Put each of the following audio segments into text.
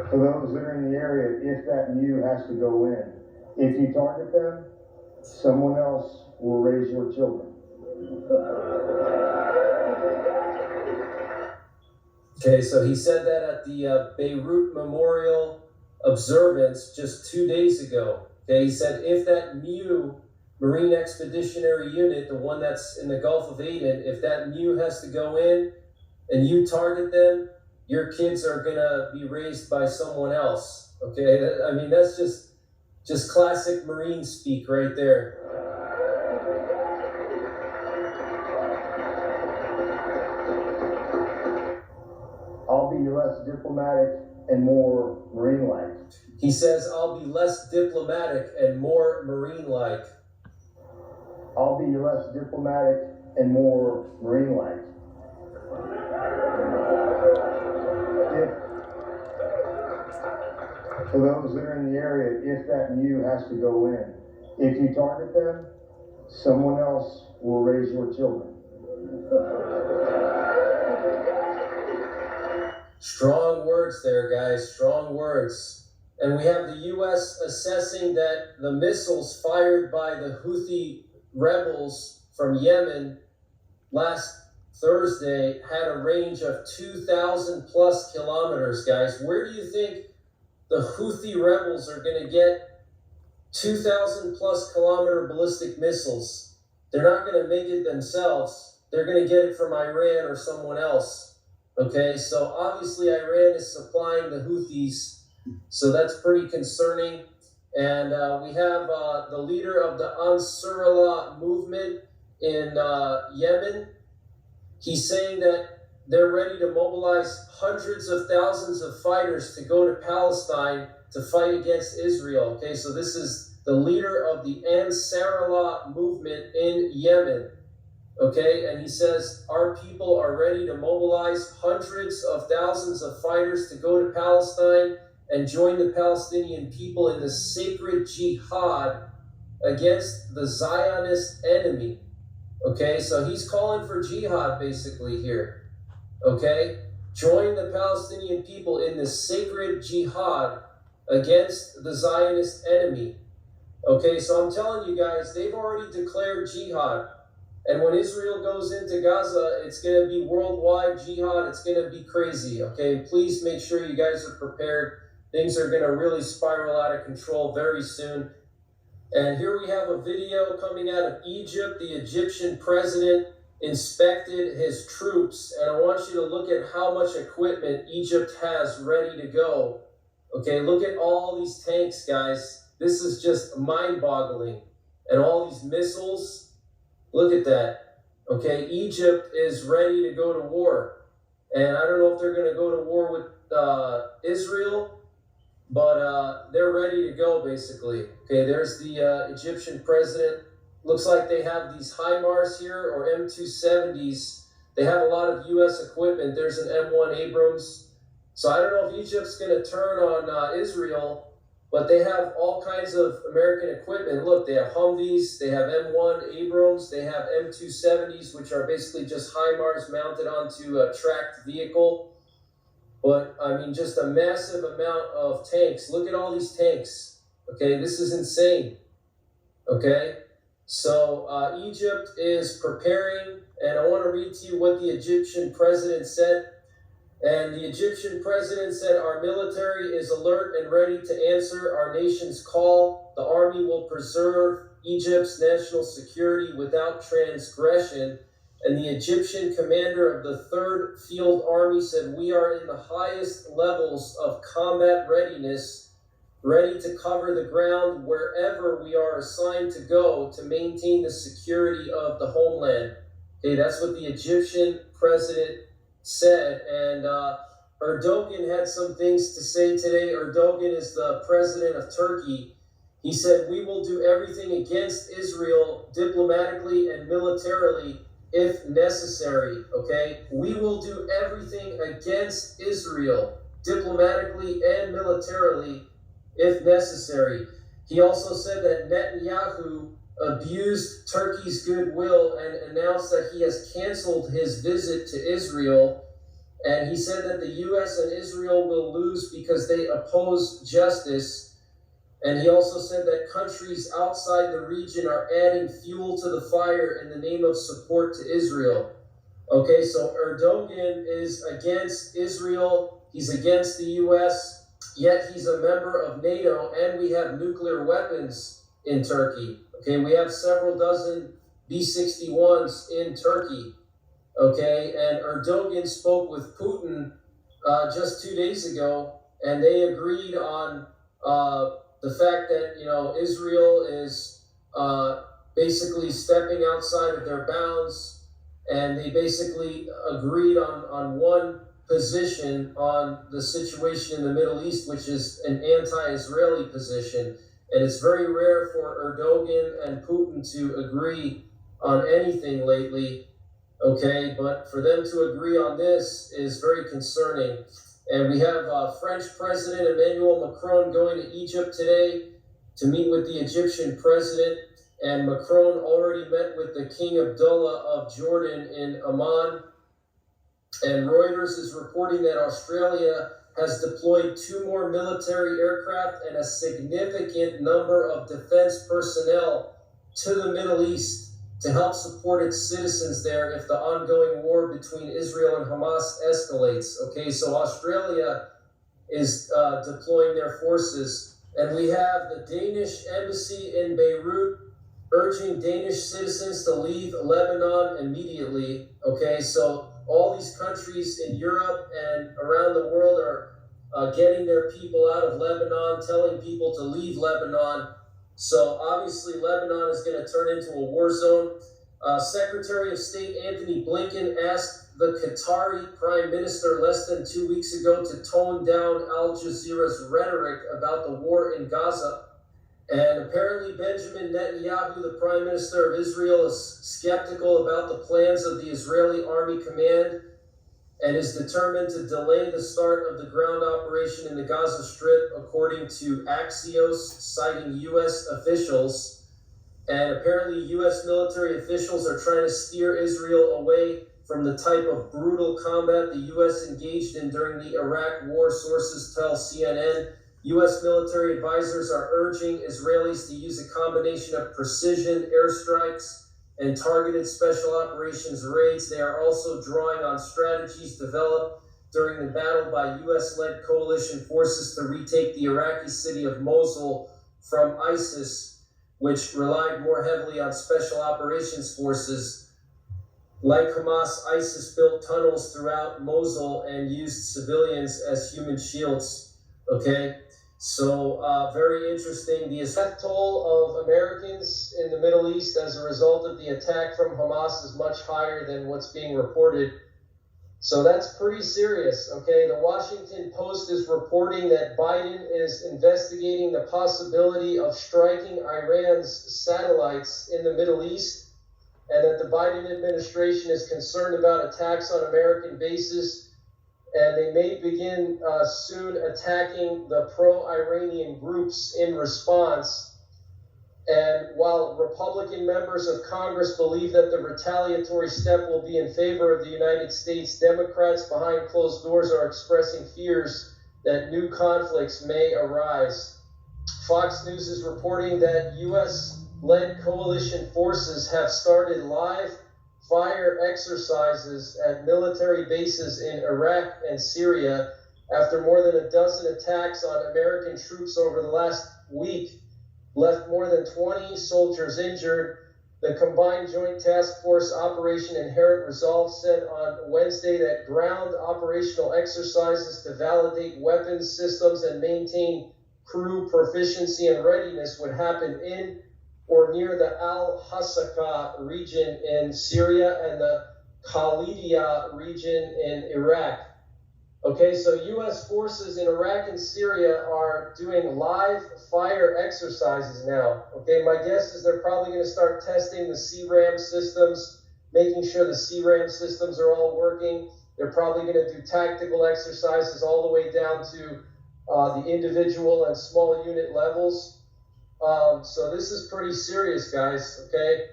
For those that are in the area, if that MU has to go in, if you target them, someone else will raise your children. Okay, so he said that at the Beirut Memorial Observance just 2 days ago. Okay, he said if that MU, Marine Expeditionary Unit, the one that's in the Gulf of Aden, if that MU has to go in and you target them, your kids are gonna be raised by someone else. Okay, I mean, that's just classic Marine speak right there. I'll be less diplomatic and more Marine-like. He says, I'll be less diplomatic and more Marine-like. I'll be less diplomatic and more Marine-like. For those that are in the area, if that MU has to go in, if you target them, someone else will raise your children. Strong words there, guys, strong words. And we have the U.S. assessing that the missiles fired by the Houthi rebels from Yemen last Thursday had a range of 2,000 plus kilometers, guys. Where do you think the Houthi rebels are going to get 2,000 plus kilometer ballistic missiles? They're not going to make it themselves. They're going to get it from Iran or someone else. Okay, so obviously Iran is supplying the Houthis, so that's pretty concerning. And we have the leader of the Ansarullah movement in Yemen. He's saying that they're ready to mobilize hundreds of thousands of fighters to go to Palestine to fight against Israel. Okay, so this is the leader of the Ansarullah movement in Yemen. Okay, and he says, our people are ready to mobilize hundreds of thousands of fighters to go to Palestine and join the Palestinian people in the sacred jihad against the Zionist enemy. Okay, so he's calling for jihad basically here. Okay, join the Palestinian people in the sacred jihad against the Zionist enemy. Okay, so I'm telling you guys, they've already declared jihad. And when Israel goes into Gaza, it's going to be worldwide jihad. It's going to be crazy, okay? Please make sure you guys are prepared. Things are going to really spiral out of control very soon. And here we have a video coming out of Egypt. The Egyptian president inspected his troops. And I want you to look at how much equipment Egypt has ready to go. Okay, look at all these tanks, guys. This is just mind-boggling. And all these missiles. Look at that. Okay, Egypt is ready to go to war. And I don't know if they're going to go to war with Israel, but they're ready to go, basically. Okay, there's the Egyptian president. Looks like they have these HIMARS here, or M270s. They have a lot of U.S. equipment. There's an M1 Abrams. So I don't know if Egypt's going to turn on Israel, but they have all kinds of American equipment. Look, they have Humvees, they have M1 Abrams, they have M270s, which are basically just HIMARS mounted onto a tracked vehicle. But, I mean, just a massive amount of tanks. Look at all these tanks. Okay, this is insane. Okay, so Egypt is preparing, and I want to read to you what the Egyptian president said. And the Egyptian president said, our military is alert and ready to answer our nation's call. The army will preserve Egypt's national security without transgression. And the Egyptian commander of the 3rd Field Army said, we are in the highest levels of combat readiness, ready to cover the ground wherever we are assigned to go to maintain the security of the homeland. Okay, that's what the Egyptian president said. And Erdogan had some things to say today. Erdogan is the president of Turkey. He said, we will do everything against Israel diplomatically and militarily if necessary, okay? We will do everything against Israel diplomatically and militarily if necessary. He also said that Netanyahu abused Turkey's goodwill and announced that he has canceled his visit to Israel. And he said that the U.S. and Israel will lose because they oppose justice. And he also said that countries outside the region are adding fuel to the fire in the name of support to Israel. Okay, so Erdogan is against Israel. He's against the U.S., yet he's a member of NATO, and we have nuclear weapons in Turkey. Okay, we have several dozen B-61s in Turkey. Okay, and Erdogan spoke with Putin just 2 days ago, and they agreed on the fact that, you know, Israel is basically stepping outside of their bounds, and they basically agreed on one position on the situation in the Middle East, which is an anti-Israeli position. And it's very rare for Erdogan and Putin to agree on anything lately, okay? But for them to agree on this is very concerning. And we have French President Emmanuel Macron going to Egypt today to meet with the Egyptian president. And Macron already met with the King Abdullah of Jordan in Amman. And Reuters is reporting that Australia has deployed 2 more military aircraft and a significant number of defense personnel to the Middle East to help support its citizens there if the ongoing war between Israel and Hamas escalates. Okay, so Australia is deploying their forces. And we have the Danish embassy in Beirut urging Danish citizens to leave Lebanon immediately. Okay, so all these countries in Europe and around the world are getting their people out of Lebanon, telling people to leave Lebanon. So obviously Lebanon is going to turn into a war zone. Secretary of State Anthony Blinken asked the Qatari Prime Minister less than 2 weeks ago to tone down Al Jazeera's rhetoric about the war in Gaza. And apparently Benjamin Netanyahu, the Prime Minister of Israel, is skeptical about the plans of the Israeli Army Command and is determined to delay the start of the ground operation in the Gaza Strip, according to Axios, citing U.S. officials. And apparently U.S. military officials are trying to steer Israel away from the type of brutal combat the U.S. engaged in during the Iraq war, sources tell CNN. U.S. military advisors are urging Israelis to use a combination of precision airstrikes and targeted special operations raids. They are also drawing on strategies developed during the battle by U.S.-led coalition forces to retake the Iraqi city of Mosul from ISIS, which relied more heavily on special operations forces. Like Hamas, ISIS built tunnels throughout Mosul and used civilians as human shields. Okay? So very interesting. The death toll of Americans in the Middle East as a result of the attack from Hamas is much higher than what's being reported. So that's pretty serious, okay? The Washington Post is reporting that Biden is investigating the possibility of striking Iran's satellites in the Middle East, and that the Biden administration is concerned about attacks on American bases, and they may begin soon attacking the pro-Iranian groups in response. And while Republican members of Congress believe that the retaliatory step will be in favor of the United States, Democrats behind closed doors are expressing fears that new conflicts may arise. Fox News is reporting that U.S.-led coalition forces have started live fire exercises at military bases in Iraq and Syria after more than a dozen attacks on American troops over the last week left more than 20 soldiers injured. The Combined Joint Task Force Operation Inherent Resolve said on Wednesday that ground operational exercises to validate weapons systems and maintain crew proficiency and readiness would happen in or near the Al-Hasaka region in Syria and the Khalidiyah region in Iraq. Okay, so U.S. forces in Iraq and Syria are doing live fire exercises now. Okay, my guess is they're probably going to start testing the CRAM systems, making sure the CRAM systems are all working. They're probably going to do tactical exercises all the way down to the individual and small unit levels. So this is pretty serious, guys, okay?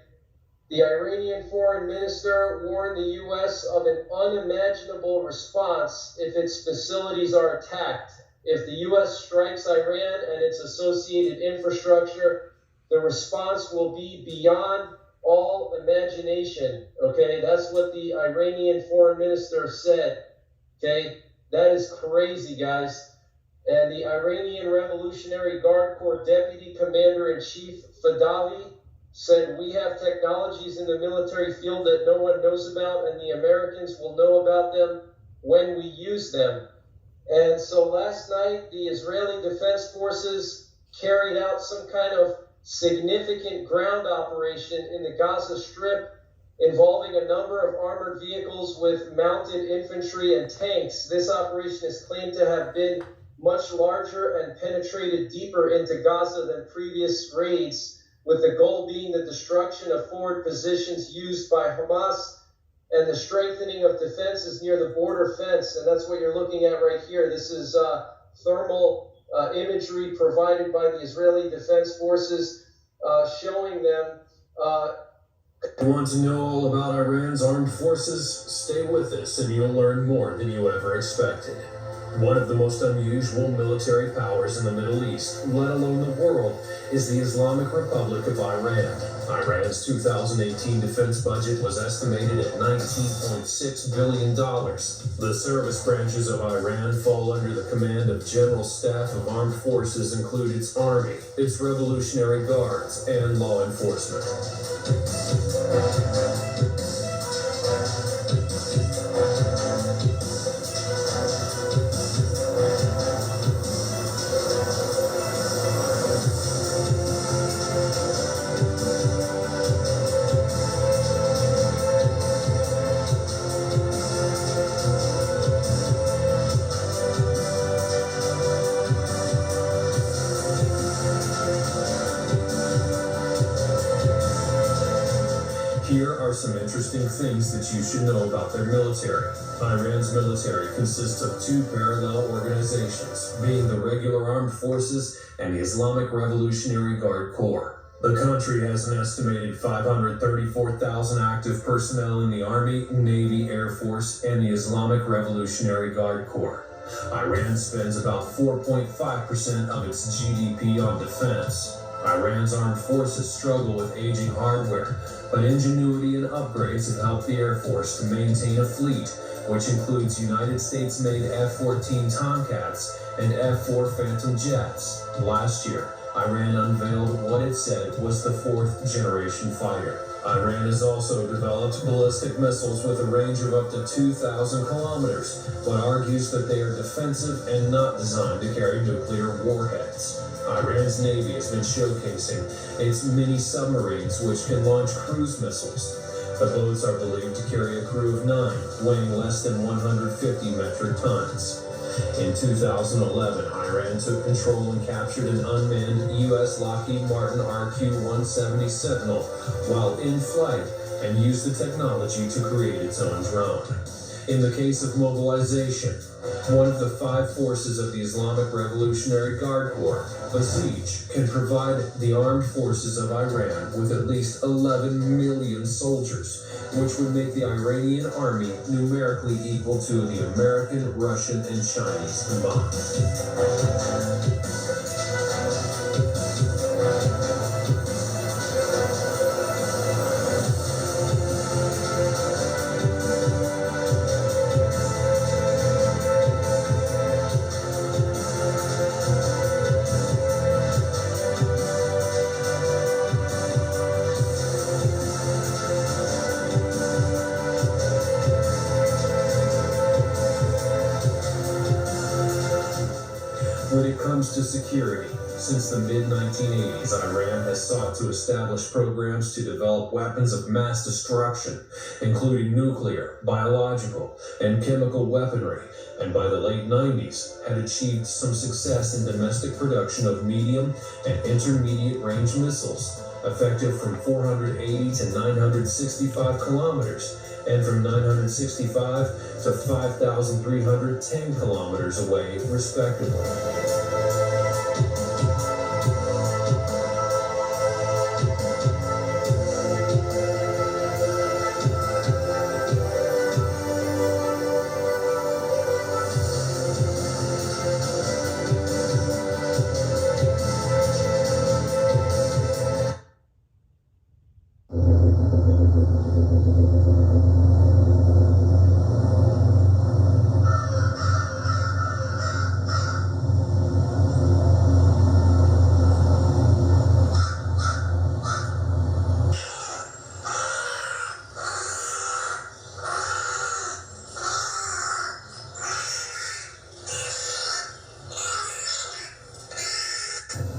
The Iranian foreign minister warned the U.S. of an unimaginable response if its facilities are attacked. If the U.S. strikes Iran and its associated infrastructure, the response will be beyond all imagination. Okay, that's what the Iranian foreign minister said. Okay, that is crazy, guys. And the Iranian Revolutionary Guard Corps Deputy Commander-in-Chief Fadavi said, "We have technologies in the military field that no one knows about, and the Americans will know about them when we use them." And so last night, the Israeli Defense Forces carried out some kind of significant ground operation in the Gaza Strip involving a number of armored vehicles with mounted infantry and tanks. This operation is claimed to have been much larger and penetrated deeper into Gaza than previous raids, with the goal being the destruction of forward positions used by Hamas and the strengthening of defenses near the border fence. And that's what you're looking at right here. This is thermal imagery provided by the Israeli Defense Forces showing them. Want to know all about Iran's armed forces? Stay with us and you'll learn more than you ever expected. One of the most unusual military powers in the Middle East, let alone the world, is the Islamic Republic of Iran. Iran's 2018 defense budget was estimated at $19.6 billion. The service branches of Iran fall under the command of General Staff of Armed Forces, include its army, its Revolutionary Guards, and law enforcement. Here are some interesting things that you should know about their military. Iran's military consists of two parallel organizations, being the regular armed forces and the Islamic Revolutionary Guard Corps. The country has an estimated 534,000 active personnel in the Army, Navy, Air Force, and the Islamic Revolutionary Guard Corps. Iran spends about 4.5% of its GDP on defense. Iran's armed forces struggle with aging hardware, but ingenuity and upgrades have helped the Air Force to maintain a fleet, which includes United States-made F-14 Tomcats and F-4 Phantom jets. Last year, Iran unveiled what it said was the fourth-generation fighter. Iran has also developed ballistic missiles with a range of up to 2,000 kilometers, but argues that they are defensive and not designed to carry nuclear warheads. Iran's Navy has been showcasing its mini submarines, which can launch cruise missiles. The boats are believed to carry a crew of 9, weighing less than 150 metric tons. In 2011, Iran took control and captured an unmanned U.S. Lockheed Martin RQ-170 Sentinel while in flight and used the technology to create its own drone. In the case of mobilization, one of the 5 forces of the Islamic Revolutionary Guard Corps, Basij, can provide the armed forces of Iran with at least 11 million soldiers, which would make the Iranian army numerically equal to the American, Russian, and Chinese combined. When it comes to security, since the mid-1980s, Iran has sought to establish programs to develop weapons of mass destruction, including nuclear, biological, and chemical weaponry, and by the late 90s had achieved some success in domestic production of medium and intermediate range missiles, effective from 480 to 965 kilometers, and from 965 to 5,310 kilometers away, respectively.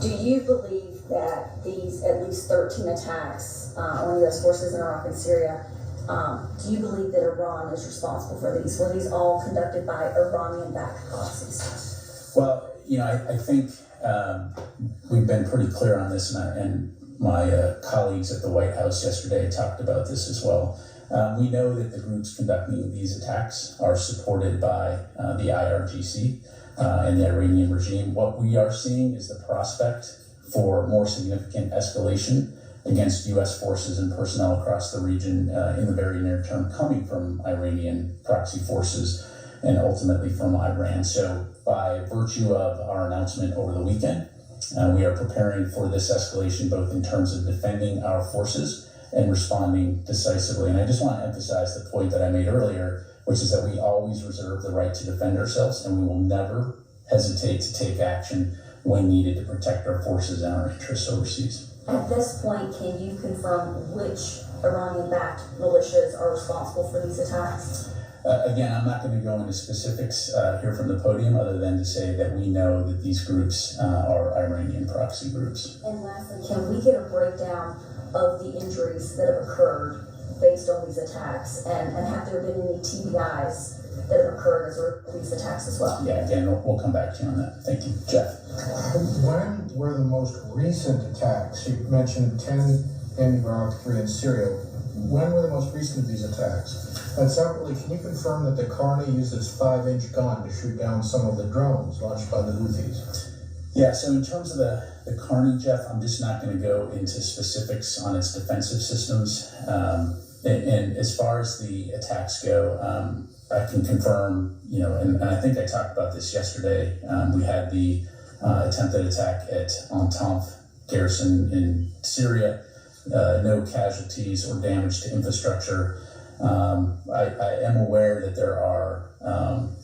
Do you believe that these at least 13 attacks on U.S. forces in Iraq and Syria, do you believe that Iran is responsible for these? Were these all conducted by Iranian-backed proxies? Well, I think we've been pretty clear on this, and my colleagues at the White House yesterday talked about this as well. We know that the groups conducting these attacks are supported by the IRGC and the Iranian regime. What we are seeing is the prospect for more significant escalation against U.S. forces and personnel across the region in the very near term, coming from Iranian proxy forces and ultimately from Iran. So by virtue of our announcement over the weekend, we are preparing for this escalation, both in terms of defending our forces and responding decisively. And I just want to emphasize the point that I made earlier, which is that we always reserve the right to defend ourselves, and we will never hesitate to take action when needed to protect our forces and our interests overseas. At this point, can you confirm which Iranian-backed militias are responsible for these attacks? Again, I'm not going to go into specifics here from the podium, other than to say that we know that these groups are Iranian proxy groups. And lastly, can we get a breakdown of the injuries that have occurred based on these attacks? And have there been any TBIs that have occurred as a result of these attacks as well? Yeah, again, we'll come back to you on that. Thank you. Jeff. When were the most recent attacks? You mentioned 10 in Iraq, 3 in Syria. When were the most recent of these attacks? And separately, can you confirm that the Carney used its 5-inch gun to shoot down some of the drones launched by the Houthis? Yeah, so in terms of the Carney, Jeff, I'm just not going to go into specifics on its defensive systems. And as far as the attacks go, I can confirm, and I think I talked about this yesterday. We had the attempted attack at Entente garrison in Syria. No casualties or damage to infrastructure. I am aware that there are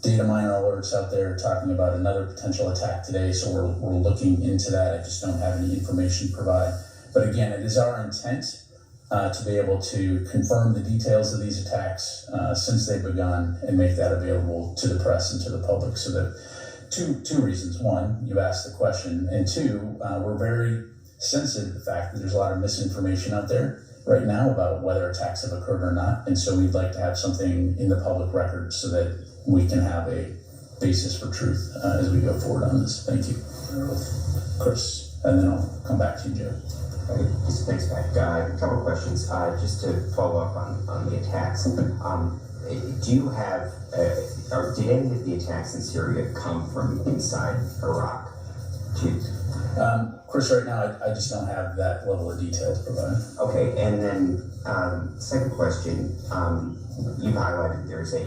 data miner alerts out there talking about another potential attack today, so we're looking into that. I just don't have any information to provide. But again, it is our intent to be able to confirm the details of these attacks since they've begun and make that available to the press and to the public. So that two reasons. One, you asked the question, and two, we're very sensitive to the fact that there's a lot of misinformation out there right now about whether attacks have occurred or not. And so we'd like to have something in the public record so that we can have a basis for truth as we go forward on this. Thank you. Chris, and then I'll come back to you, Joe. Thanks, Pat. A couple of questions. Just to follow up on the attacks. Do you have, or did any of the attacks in Syria come from inside Iraq? Chris, right now, I just don't have that level of detail to provide. Okay, and then second question, you've highlighted there's a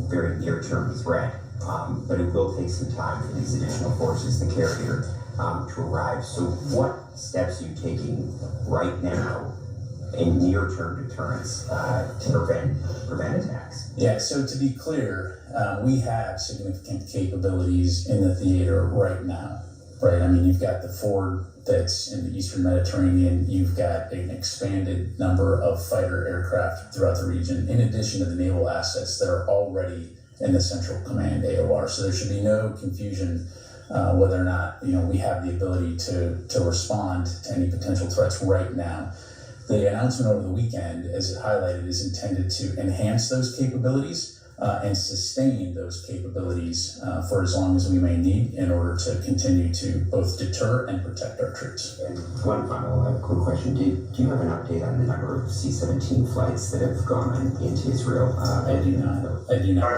very near-term threat, but it will take some time for these additional forces, the carrier, to arrive. So what steps are you taking right now in near-term deterrence to prevent attacks? Yeah, so to be clear, we have significant capabilities in the theater right now. Right, I mean, you've got the Ford that's in the Eastern Mediterranean. You've got an expanded number of fighter aircraft throughout the region, in addition to the naval assets that are already in the Central Command AOR. So there should be no confusion whether or not we have the ability to respond to any potential threats right now. The announcement over the weekend, as it highlighted, is intended to enhance those capabilities and sustain those capabilities for as long as we may need in order to continue to both deter and protect our troops. And one final quick question. Do you have an update on the number of C-17 flights that have gone into Israel? I do not. I do not.